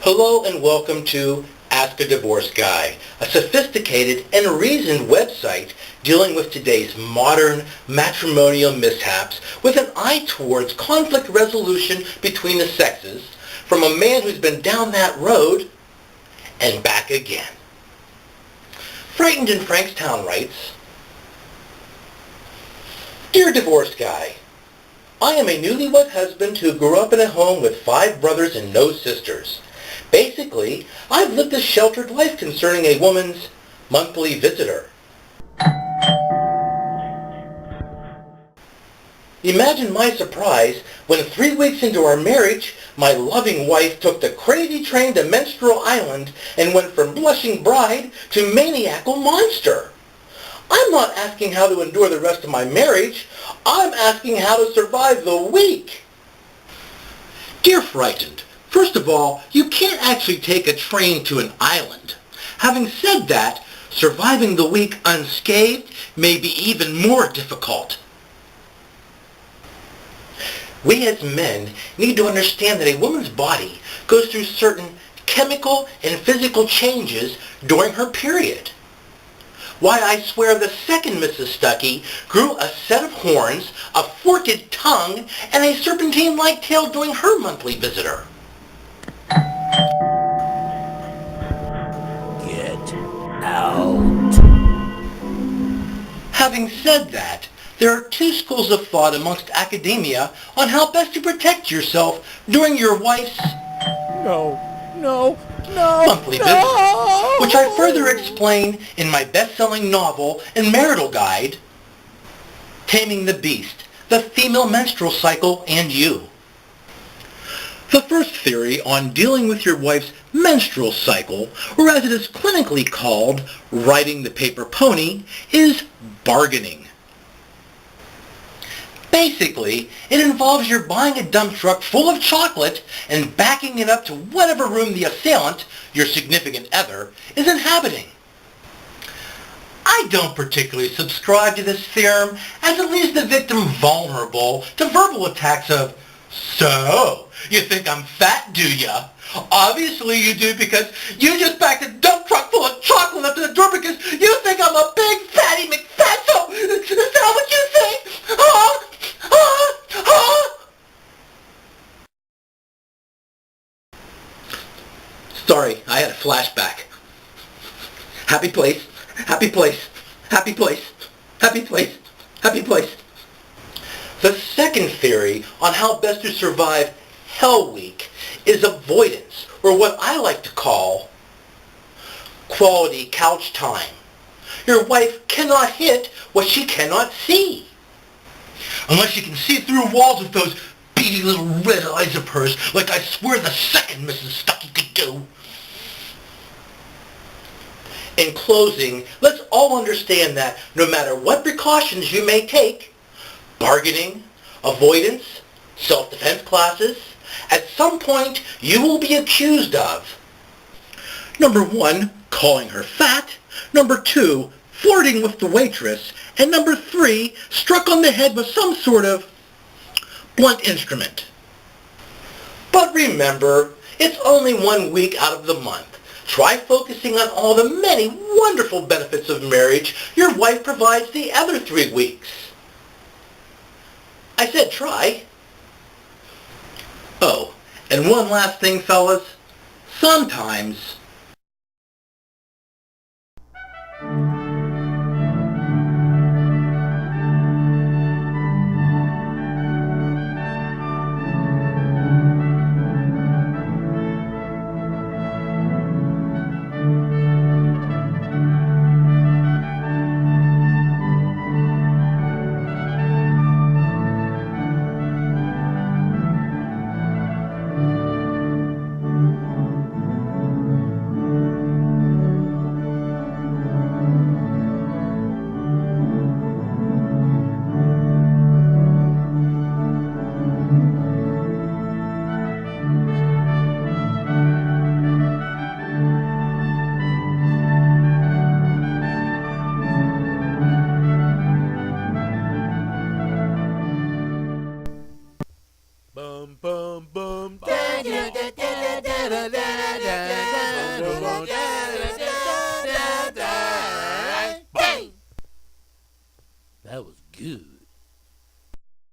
Hello and welcome to Ask a Divorce Guy, a sophisticated and reasoned website dealing with today's modern matrimonial mishaps with an eye towards conflict resolution between the sexes from a man who's been down that road and back again. Frightened in Frankstown writes, Dear Divorce Guy, I am a newlywed husband who grew up in a home with 5 brothers and no sisters. Basically, I've lived a sheltered life concerning a woman's monthly visitor. Imagine my surprise when 3 weeks into our marriage, my loving wife took the crazy train to Menstrual Island and went from blushing bride to maniacal monster. I'm not asking how to endure the rest of my marriage. I'm asking how to survive the week. Dear Frightened, first of all, you can't actually take a train to an island. Having said that, surviving the week unscathed may be even more difficult. We as men need to understand that a woman's body goes through certain chemical and physical changes during her period. Why, I swear the second Mrs. Stuckey grew a set of horns, a forked tongue, and a serpentine-like tail during her monthly visitor. Get out. Having said that, there are 2 schools of thought amongst academia on how best to protect yourself during your wife's monthly visit, which I further explain in my best-selling novel and marital guide, Taming the Beast, the Female Menstrual Cycle and You. The first theory on dealing with your wife's menstrual cycle, or as it is clinically called, riding the paper pony, is bargaining. Basically, it involves your buying a dump truck full of chocolate and backing it up to whatever room the assailant, your significant other, is inhabiting. I don't particularly subscribe to this theorem, as it leaves the victim vulnerable to verbal attacks of, "So, you think I'm fat, do ya? Obviously you do, because you just backed a dump truck full of chocolate up to the door because you think I'm a big fatty McFatso. Is that what you think? Sorry, I had a flashback. Happy place, happy place, happy place, happy place, happy place. The second theory on how best to survive Hell Week is avoidance, or what I like to call quality couch time. Your wife cannot hit what she cannot see. Unless you can see through walls with those beady little red eyes of hers, like I swear the second Mrs. Stuckey could do. In closing, let's all understand that no matter what precautions you may take, bargaining, avoidance, self-defense classes, at some point you will be accused of number 1, calling her fat, number 2, flirting with the waitress, and number 3, struck on the head with some sort of blunt instrument. But remember, it's only 1 week out of the month. Try focusing on all the many wonderful benefits of marriage your wife provides the other 3 weeks. I said try. Oh, and one last thing, fellas. Sometimes